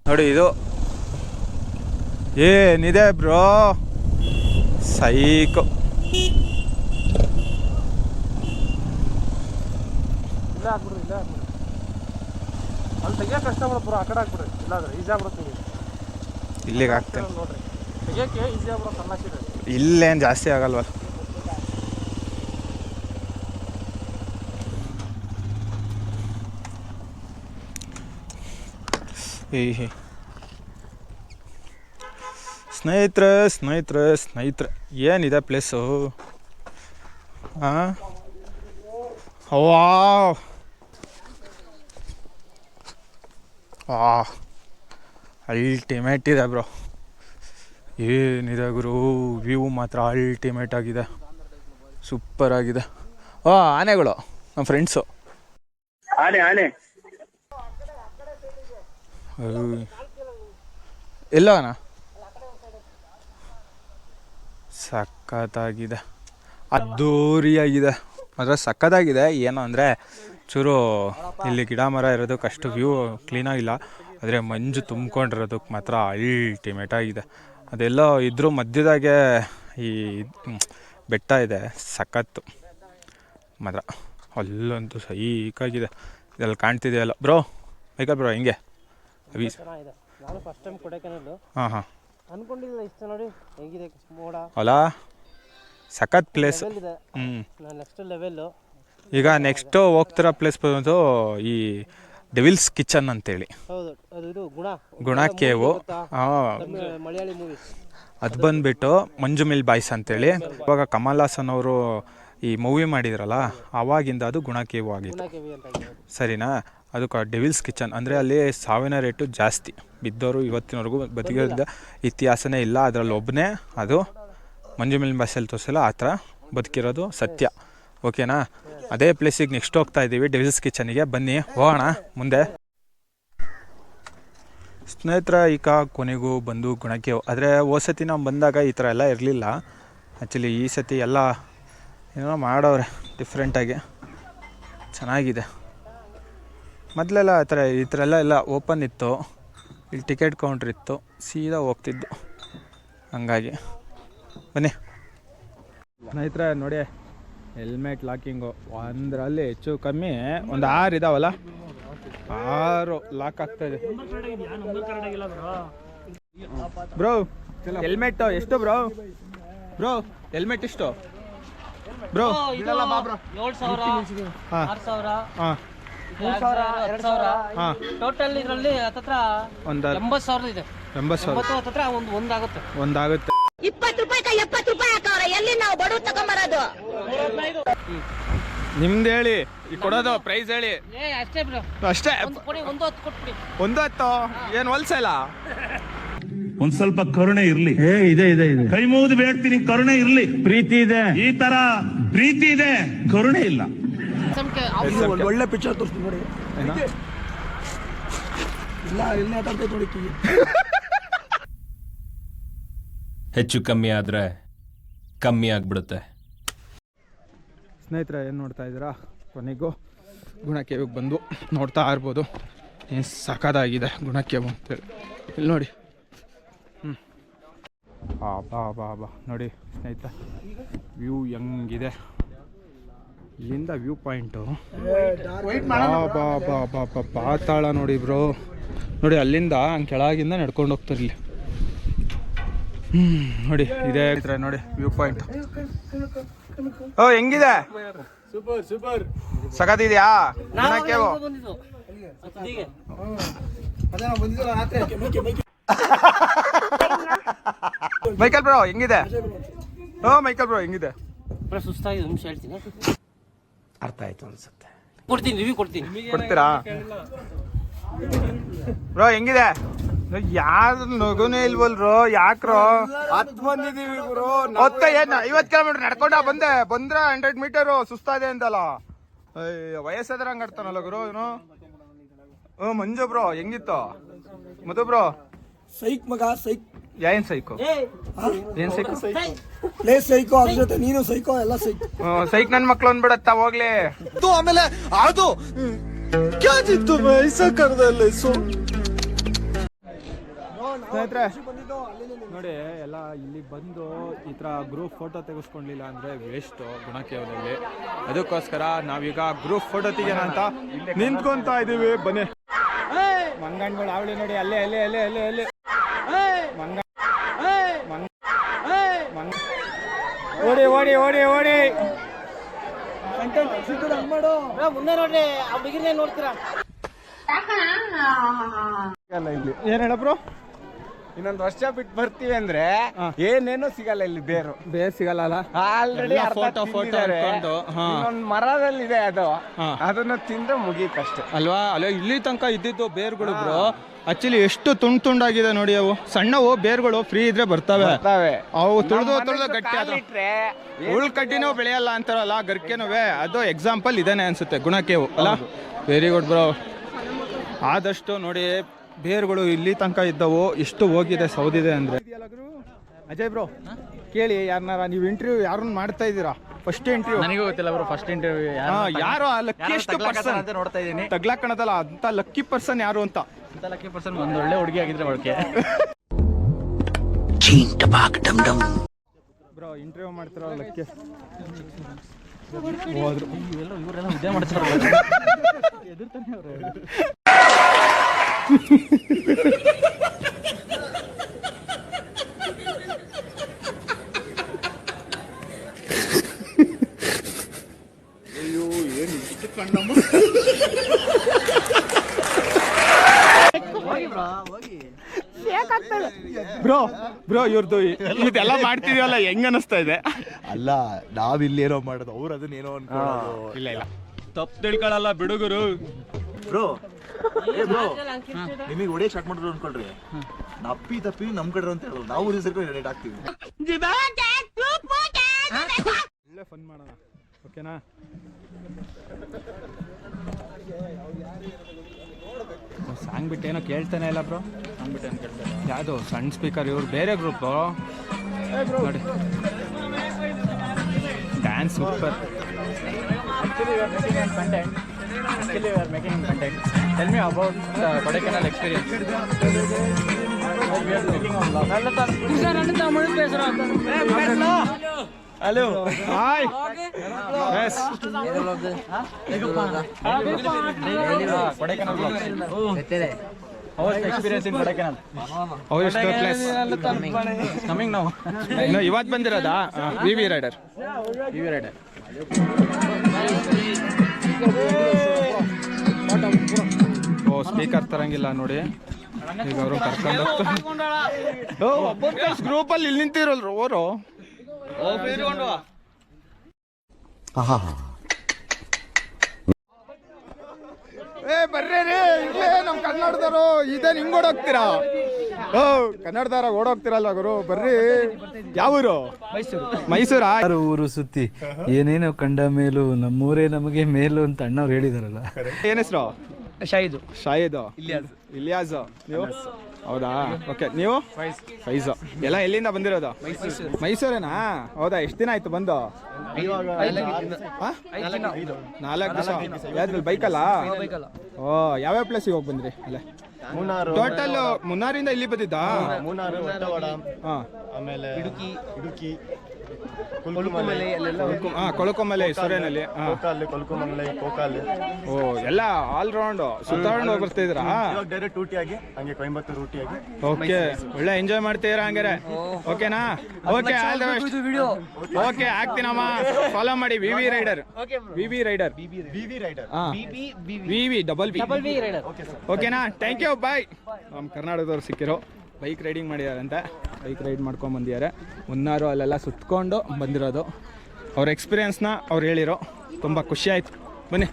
ನೋಡಿ ಇದು ಏನಿದೆ ಬ್ರೋ, ಸೈಕೋ. ಇಲ್ಲ ಹಾಕ್ಬಿಡ್ರಿ, ಇಲ್ಲ ಹಾಕ್ಬಿಡ್ರಿ. ಅಲ್ಲಿ ತೆಗಿಯೋಕೆ ಕಷ್ಟ ಬ್ರೋ, ಆ ಕಡೆ ಹಾಕ್ಬಿಡ್ರಿ. ಇಲ್ಲಾಂದ್ರೆ ಈಸಿ ಆಗ್ಬಿಡುತ್ತೆ. ಇಲ್ಲಿಗೆ ಹಾಕ್ತೇನೆ ನೋಡ್ರಿ, ತೆಗಿಯೋಕೆ ಈಸಿ ಆಗ್ಬಿಡುತ್ತೆ. ಸಣ್ಣ ಹಾಕಿದ್ರೆ ಇಲ್ಲೇನು ಜಾಸ್ತಿ ಆಗಲ್ವಲ್ಲ. ಸ್ನೇಹಿತರೆ ಏನಿದೆ ಪ್ಲೇಸು? ಹಾಂ, ವಾವ್ ಅಲ್ಟಿಮೇಟ್ ಇದೆ ಬ್ರೋ. ಏನಿದೆ ಗುರು, ವ್ಯೂ ಮಾತ್ರ ಅಲ್ಟಿಮೇಟ್ ಆಗಿದೆ, ಸೂಪರ್ ಆಗಿದೆ. ಆನೆಗಳು ನಮ್ಮ ಫ್ರೆಂಡ್ಸು. ಆನೆ ಎಲ್ಲೋಣ ಸಖತ್ತಾಗಿದೆ, ಅದ್ದೂರಿಯಾಗಿದೆ, ಮಾತ್ರ ಸಖತ್ತಾಗಿದೆ. ಏನು ಅಂದರೆ ಚೂರು ಇಲ್ಲಿ ಗಿಡ ಮರ ಇರೋದಕ್ಕೆ ಅಷ್ಟು ವ್ಯೂ ಕ್ಲೀನಾಗಿಲ್ಲ, ಆದರೆ ಮಂಜು ತುಂಬ್ಕೊಂಡಿರೋದಕ್ಕೆ ಮಾತ್ರ ಅಲ್ಟಿಮೇಟ್ ಆಗಿದೆ. ಅದೆಲ್ಲ ಇದ್ರ ಮಧ್ಯದಾಗೆ ಈ ಬೆಟ್ಟ ಇದೆ, ಸಖತ್ತು ಮಾತ್ರ. ಅಲ್ಲಂತೂ ಸೈಕಾಗಿದೆ. ಇದೆಲ್ಲ ಕಾಣ್ತಿದೆಯಲ್ಲ ಬ್ರೋ, ಐಕಲ್ ಬ್ರೋ ಹಿಂಗೆ ನಾನು ಫಸ್ಟ್ ಟೈಮ್ ಕೊಡೈಕೆನಾಲ್. ಹಾಂ ಅನ್ಕೊಂಡಿಲ್ಲ ಇಷ್ಟ. ನೋಡಿ ಹೇಗಿದೆ ಮೋಡ ಅಲ್ಲ, ಸಖತ್ ಪ್ಲೇಸ್. Next level. ಈಗ ನೆಕ್ಸ್ಟು ಹೋಗ್ತಿರೋ ಪ್ಲೇಸ್ ಬಂದು ಈ ಡೆವಿಲ್ಸ್ ಕಿಚನ್ ಅಂತೇಳಿ. ಹೌದು, ಅದು ಗುಣ ಕೇವು. ಮಲಯಾಳಿ ಮೂವಿ. ಅದು ಬಂದುಬಿಟ್ಟು ಮಂಜು ಮಿಲ್ ಬಾಯ್ಸ್ ಅಂತೇಳಿ. ಇವಾಗ ಕಮಲ್ ಹಾಸನ್ ಅವರು ಈ ಮೂವಿ ಮಾಡಿದ್ರಲ್ಲ, ಆವಾಗಿಂದ ಅದು ಗುಣ ಕೇವು ಆಗಿತ್ತು, ಸರಿನಾ? ಅದಕ್ಕೆ ಡೆವಿಲ್ಸ್ ಕಿಚನ್ ಅಂದರೆ ಅಲ್ಲಿ ಸಾವಿನ ರೇಟು ಜಾಸ್ತಿ. ಬಿದ್ದವರು ಇವತ್ತಿನವರೆಗೂ ಬದುಕಿದ ಇತಿಹಾಸನೇ ಇಲ್ಲ. ಅದರಲ್ಲಿ ಒಬ್ಬನೇ ಅದು ಮಂಜು ಮಿಲ್ ಬಾಯ್ಸಲ್ಲಿ ತೋರಿಸಲ್ಲ, ಆ ಥರ ಬದುಕಿರೋದು ಸತ್ಯ. ಓಕೆನಾ? ಅದೇ ಪ್ಲೇಸಿಗೆ ನೆಕ್ಸ್ಟ್ ಹೋಗ್ತಾ ಇದ್ದೀವಿ, ಡೆವಿಲ್ಸ್ ಕಿಚನಿಗೆ. ಬನ್ನಿ ಹೋಗೋಣ ಮುಂದೆ. ಸ್ನೇಹಿತರ ಈಗ ಕೊನೆಗೂ ಬಂದು ಗುಣಕ್ಕೆ. ಆದರೆ ಸತಿ ನಾವು ಬಂದಾಗ ಈ ಥರ ಎಲ್ಲ ಇರಲಿಲ್ಲ. ಆ್ಯಕ್ಚುಲಿ ಈ ಸತಿ ಎಲ್ಲ ಏನೋ ಮಾಡೋರೆ ಡಿಫ್ರೆಂಟಾಗಿ, ಚೆನ್ನಾಗಿದೆ. ಮೊದಲೆಲ್ಲ ಈ ಥರ ಎಲ್ಲ ಓಪನ್ ಇತ್ತು, ಇಲ್ಲಿ ಟಿಕೆಟ್ ಕೌಂಟ್ರ್ ಇತ್ತು, ಸೀದಾ ಹೋಗ್ತಿದ್ದು. ಹಂಗಾಗಿ ಬನ್ನಿ ಸ್ನೇಹಿತರೆ. ನೋಡಿ ಹೆಲ್ಮೆಟ್ ಲಾಕಿಂಗು ಒಂದರಲ್ಲಿ ಹೆಚ್ಚು ಕಮ್ಮಿ ಒಂದು 6 ಇದಾವಲ್ಲ, 6 ಲಾಕ್ ಆಗ್ತಾಯಿದೆ. ಬ್ರೋ ಹೆಲ್ಮೆಟ್ ಎಷ್ಟು ಬ್ರೋ? ಹೆಲ್ಮೆಟ್ ಎಷ್ಟು ಬ್ರೋ? 7,000, 6,000, 3,000, 2,000. ಟೋಟಲ್ ಇದರಲ್ಲಿ ಹತ್ತತ್ರ 80,000 ಇದೆ. 80,000 ಹತ್ತತ್ರ ಒಂದಾಗುತ್ತೆ. 20 ರೂಪಾಯಿ 70 ರೂಪಾಯಿ ಹಾಕವ್ರೆ. ಎಲ್ಲಿ ನಾವು ಬಡವ್ರು ತಗೊಂಬರೋದು? ನಿಮ್ದು ಹೇಳಿ, ಈ ಕೊಡೋದು ಪ್ರೈಸ್ ಹೇಳಿ. ಅಷ್ಟೇ ಬ್ರೋ, ಅಷ್ಟೇ. ಒಂದು 10 ಕೊಟ್ಬಿಡಿ. 10 ಏನು ಹೊಲ್ಸಲ್ಲ? ಒಂದ್ ಸ್ವಲ್ಪ ಕರುಣೆ ಇರ್ಲಿ. ಇದೆ ಕೈ ಮುಗಿದು ಬೇಡ್ತೀನಿ, ಕರುಣೆ ಇರ್ಲಿ. ಪ್ರೀತಿ ಇದೆ, ಈ ತರ ಪ್ರೀತಿ ಇದೆ, ಕರುಣೆ ಇಲ್ಲ. ಒಳ್ಳೆ ಪಿಕ್ಚರ್ ತೋರಿಸ್ತೀನಿ ನೋಡಿ. ನೋಡಿ ಹೆಚ್ಚು ಕಮ್ಮಿ ಆದರೆ ಕಮ್ಮಿ ಆಗಿಬಿಡುತ್ತೆ. ಸ್ನೇಹಿತರೆ ಏನು ನೋಡ್ತಾ ಇದ್ದೀರಾ? ಕೊನೆಗೂ ಗುಣಕೇವಿಗೆ ಬಂದು ನೋಡ್ತಾ ಇರ್ಬೋದು. ಏನು ಸಖತ್ತಾಗಿದೆ ಗುಣಕೇವು ಅಂತೇಳಿ. ಇಲ್ಲಿ ನೋಡಿ. ಬಾ ನೋಡಿ ಸ್ನೇಹಿತರೆ, ವ್ಯೂ ಹೆಂಗಿದೆ ಇಲ್ಲಿಂದ. ವ್ಯೂ ಪಾಯಿಂಟು ಪಾತಾಳ ನೋಡಿ ಬ್ರೋ. ನೋಡಿ ಅಲ್ಲಿಂದ ಹಂಗೆ ಕೆಳಗಿಂದ ನಡ್ಕೊಂಡು ಹೋಗ್ತಾರೆ ಇಲ್ಲಿ. ನೋಡಿ ಇದೇ ನೋಡಿ ವ್ಯೂ ಪಾಯಿಂಟ್. ಹೆಂಗಿದೆ? ಸೂಪರ್ ಸಖತ್ತಿದೆಯಾ ಗುಣಕೇವು? ಮೈಕಲ್ ಬ್ರೋ ಹೆಂಗಿದೆ? ಮೈಕಲ್ ಬ್ರೋ ಹೆಂಗಿದೆ? ಸುಸ್ತಾಗಿ ನಿಮಿಷ ಹೇಳ್ತೀನಿ. ಅರ್ಥ ಆಯ್ತು ಅನ್ಸುತ್ತೆ. ರಿವ್ಯೂ ಕೊಡ್ತೀರಾ ಬ್ರೋ? ಹೆಂಗಿದೆ? ಯಾರು ನಗುನೇ ಇಲ್ವಲ್ರೋ? ಯಾಕ್ರೋ? 10 ಬಂದಿದ್ದೀವಿ ಗುರು. 50 ಕಿಲೋಮೀಟರ್ ನಡ್ಕೊಂಡ ಬಂದ್ರೆ 100 ಮೀಟರು ಸುಸ್ತಾದೆ ಅಂತಲ್ಲ. ವಯಸ್ಸಾದ್ರೆ ಹಂಗ ಆಡ್ತಾನಲ್ಲ ಗುರು ಇವನು. ಮಂಜು ಬ್ರೋ ಹೆಂಗಿತ್ತು? ಮಧು ಬ್ರೋ ಸೈಕ್ ಮಗ ಸೈಕ್. ಏನ್ ಸೈಕು? ಏನ್ ಸೈಕು? ಲೇ ಸೈಕೋ, ಅದ್ರ ಜೊತೆ ನೀನು ಸೈಕೋ, ಎಲ್ಲ ಸೈಕ್. ಸೈಕ್ ನನ್ ಮಕ್ಳು ಅಂದ್ಬಿಡತ್ತ ಹೋಗ್ಲಿ. ಆಮೇಲೆ ಅದು ಸ್ನೇಹಿತರೆ ನೋಡಿ ಎಲ್ಲ ಇಲ್ಲಿ ಬಂದು ಈ ಥರ ಗ್ರೂಪ್ ಫೋಟೋ ತೆಗೆಸ್ಕೊಳ್ಳಿಲ್ಲ ಅಂದರೆ ವೇಸ್ಟು ಗುಣಕೇವದಲ್ಲಿ. ಅದಕ್ಕೋಸ್ಕರ ನಾವೀಗ ಗ್ರೂಪ್ ಫೋಟೋ ತೆಗೆಯೋಣ ಅಂತ ನಿಂತ್ಕೊತಾ ಇದ್ದೀವಿ. ಬನ್ನಿ. ಮಂಗಣ್ಗಳು ಅವಳಿ ನೋಡಿ, ಅಲ್ಲೇ ಅಲ್ಲೇ ಅಲ್ಲೇ ಅಲ್ಲೇ ಅಲ್ಲೇ ಮಂಗ ಓಡಿ ಓಡಿ ಓಡಿ ಓಡಿ. ಮುಂದೆ ನೋಡ್ರಿ ಆ ಹುಡುಗಿರ್ನೇ ನೋಡ್ತೀರಾ. ಏನ್ ಹೇಳಬ್ರು? ಇನ್ನೊಂದು ವರ್ಷ ಬಿಟ್ಟು ಬರ್ತೀವಿ ಅಂದ್ರೆ ಏನೇನು ಸಿಗಲ್ಲ ಇಲ್ಲಿ. ಬೇರು ಸಿಗಲ್ಲ ಆಲ್ರೆಡಿ ಫೋಟೋ ಅನ್ಕೊಂಡು ಇನ್ನೊಂದು ಮರದಲ್ಲಿದೆ ಅದು, ಅದನ್ನ ತಿಂದ್ರೆ ಮುಗೀತಷ್ಟೇ ಅಲ್ವಾ. ಅಲ್ಲ ಇಲ್ಲಿ ತನಕ ಇದ್ದಿದ್ದು ಬೇರ್ಗಳು ಬ್ರೋ ಆಕ್ಚುಲಿ ಎಷ್ಟು ತುಂಡಾಗಿದೆ ನೋಡಿ. ಅವು ಸಣ್ಣವು ಬೇರ್ಗಳು ಫ್ರೀ ಇದ್ರೆ ಬರ್ತವೆ. ಅವು ತುಳಿದು ಗಟ್ಟಿ ಉಳ್ಕಡ್ಡಿನೂ ಬೆಳೆಯಲ್ಲ ಅಂತಾರಲ್ಲ, ಗರ್ಕೆನೂ. ಅದು ಎಕ್ಸಾಂಪಲ್ ಇದೇನೆ ಅನ್ಸುತ್ತೆ ಗುಣಕೇವು ಅಲ್ಲ. Very good bro. ಆದಷ್ಟು ನೋಡಿ ಬೇರ್ಗಳು ಇಲ್ಲಿ ತನಕ ಇದ್ದವು ಎಷ್ಟು ಹೋಗಿದೆ ಸೌದಿದೆ ಅಂದ್ರೆ. ಅಜಯ್ ಬ್ರೋ ಕೇಳಿ ಯಾರನ್ನಾರ, ನೀವು ಇಂಟರ್ವ್ಯೂ ಯಾರನ್ನ ಮಾಡ್ತಾ ಇದ್ದೀರಾ? ಫಸ್ಟ್ ಇಂಟರ್ವ್ಯೂ ನನಗೂ ಗೊತ್ತಿಲ್ಲ ಬ್ರೋ. ಫಸ್ಟ್ ಇಂಟರ್ವ್ಯೂ ಯಾರು ಲಕ್ಕಿಯೆಸ್ಟ್ ಪರ್ಸನ್ ಅಂತ ನೋಡ್ತಾ ಇದ್ದೀನಿ. ತಗ್ಲಾಕಣದಲ್ಲ ಅಂತ ಲಕ್ಕಿ ಪರ್ಸನ್ ಯಾರು ಅಂತ. ಲಕ್ಕಿ ಪರ್ಸನ್ ಒಂದು ಒಳ್ಳೆ ಹುಡುಗಿ ಆಗಿದ್ರೆ ಒಳಗೆ ಬ್ರೋ ಇಂಟರ್ವ್ಯೂ ಮಾಡ್ತಾರ ಲಕ್ಕಿ ಹೋದ್ರು. ಇವರೆಲ್ಲ ಇದೇ ಮಾಡ್ತಾರೆ. ಎದುರ್ತಾನೆ ಅವರು. ಬ್ರೋ ಬ್ರೋ ಇವ್ರದ್ದು ಇದೆಲ್ಲ ಮಾಡ್ತಿದೀವಲ್ಲ ಹೆಂಗ್ ಅನಿಸ್ತಾ ಇದೆ? ಅಲ್ಲ ನಾವಿಲ್ಲೇನೋ ಮಾಡೋದು, ಅವ್ರು ಅದನ್ನೇನೋ ಅನ್ಕೊಳ್ಳೋದು. ಇಲ್ಲ ಇಲ್ಲ ತಪ್ಪು ತಿಳ್ಕೊಳ್ಳಲ್ಲ ಬಿಡುಗರು. ಬ್ರೋ ನಿಮಗೆ ಹೊಡಿಯಕ್ ಸ್ಟಾರ್ಟ್ ಮಾಡಿದ್ರು ಅನ್ಕೊಳ್ರಿ, ನಪ್ಪಿ ತಪ್ಪಿ ನಮ್ ಕಡೆ ಅಂತ ಹೇಳೋದು, ನಾವು ಸೇರ್ಕೊಂಡು ರೇಟ್ ಆಗ್ತೀವಿ. ಒಳ್ಳೆ ಫನ್ ಮಾಡೋಣ, ಓಕೆನಾ? ಸಾಂಗ್ ಬಿಟ್ಟು ಏನೋ ಕೇಳ್ತಾನೆ ಇಲ್ಲ ಬ್ರೋ. ಸಾಂಗ್ ಬಿಟ್ಟು ಏನು ಕೇಳ್ತಾರೆ? ಯಾವುದು ಸಣ್ಣ ಸ್ಪೀಕರ್, ಇವ್ರು ಬೇರೆ ಗ್ರೂಪು ನೋಡಿ. Dance super. Actually, we are making content. Tell me about the Kodaikanal experience. We are making a vlog. Hello. Hi. Yes. Kodaikanal vlog. How was the experience in Kodaikanal? How is the place? Coming now. No, ಇವತ್ತು ಬಂದಿರೋದಾ? V rider. ಓ speaker ತರಂಗಿಲ್ಲ ನೋಡಿ. ಈಗ ಅವರು ಕರ್ಕೊಂಡು ಹೋಗ್ತಾರೆ. ಗ್ರೂಪಲ್ಲಿ ಇಲ್ಲಿ ನಿಂತಿರಲ್ರು ಅವರು. ಬರ್ರಿ ರೀ, ಇಲ್ಲೇ ನಮ್ಮ ಕನ್ನಡದವರು ಇದೇನು ಹಿಂಗೆ ಓಡೋಗ್ತೀರಾ? ಕನ್ನಡದವ್ರ ಓಡೋಗ್ತಿರಲ್ವ ಗುರು? ಬರ್ರಿ. ಯಾವ ಊರು? ಮೈಸೂರಾ? ಊರು ಸುತ್ತಿ ಏನೇನೋ ಕಂಡ ಮೇಲೂ ನಮ್ಮೂರೇ ನಮಗೆ ಮೇಲು ಅಂತ ಅಣ್ಣವ್ರು ಹೇಳಿದಾರಲ್ಲ. ಏನ್ ಹೆಸರು? ಶಾಹಿದ್. ಇಲಿಯಾಸ್. ನೀವು? ಹೌದಾ, ಓಕೆ. ನೀವು? ಫೈಜ್. ಎಲ್ಲ ಎಲ್ಲಿಂದ ಬಂದಿರೋದು? ಮೈಸೂರೇನಾ? ಹೌದಾ, ಎಷ್ಟು ದಿನ ಆಯ್ತು ಬಂದು? 4 ದಿವಸ. ಯಾವ್ದ್ರಲ್ಲಿ ಬೈಕಲ್ಲ? ಓ, ಯಾವ್ಯಾವ ಪ್ಲೇಸಿಗೆ ಹೋಗಿ ಬಂದ್ರಿ? ಅಲ್ಲೇ ಟೋಟಲ್ ಮುನ್ನಾರಿಂದ ಇಲ್ಲಿ ಬಂದಿದ್ದಾ? ಆಮೇಲೆ ಇಡುಕಿ ಕೊಳಕೊಮಲೆ ಸೊರೇನಲ್ಲಿ. ಕೊಲ್ಕುಮಲೆ ಕೋಕಾಲ್. ಓ, ಎಲ್ಲ ಆಲ್ ರೌಂಡ್ ಸುತ್ತಾಕೊಂಡು ಹೋಗ್ಬರ್ತಿದ್ರಾ? ಡೈರೆಕ್ಟ್ ಊಟಿಯಾಗಿ ಹಂಗೆ ಕೊಯಂಬತ್ತೂರು ಊಟಿಯಾಗಿ. ಓಕೆ, ಒಳ್ಳೆ ಎಂಜಾಯ್ ಮಾಡ್ತೀರಾ ಹಂಗಾರೆ? ಓಕೆನಾ? Okay, all the best. Okay, ಆಗ್ತೀನಮ್ಮ. ಫಾಲೋ ಮಾಡಿ ವಿವಿ ರೈಡರ್. ಓಕೆನಾ? Thank you, bye. ನಮ್ಮ ಕರ್ನಾಟಕದವ್ರು ಸಿಕ್ಕಿರೋ ಬೈಕ್ ರೈಡಿಂಗ್ ಮಾಡಿದಾರಂತೆ. ಬೈಕ್ ರೈಡ್ ಮಾಡ್ಕೊಂಡು ಬಂದಿದ್ದಾರೆ. ಮುನ್ನಾರು ಅಲ್ಲೆಲ್ಲ ಸುತ್ಕೊಂಡು ಬಂದಿರೋದು. ಅವ್ರ ಎಕ್ಸ್ಪೀರಿಯನ್ಸ್ನ ಅವ್ರು ಹೇಳಿರೋ ತುಂಬ ಖುಷಿ ಆಯಿತು. ಬನ್ನಿ.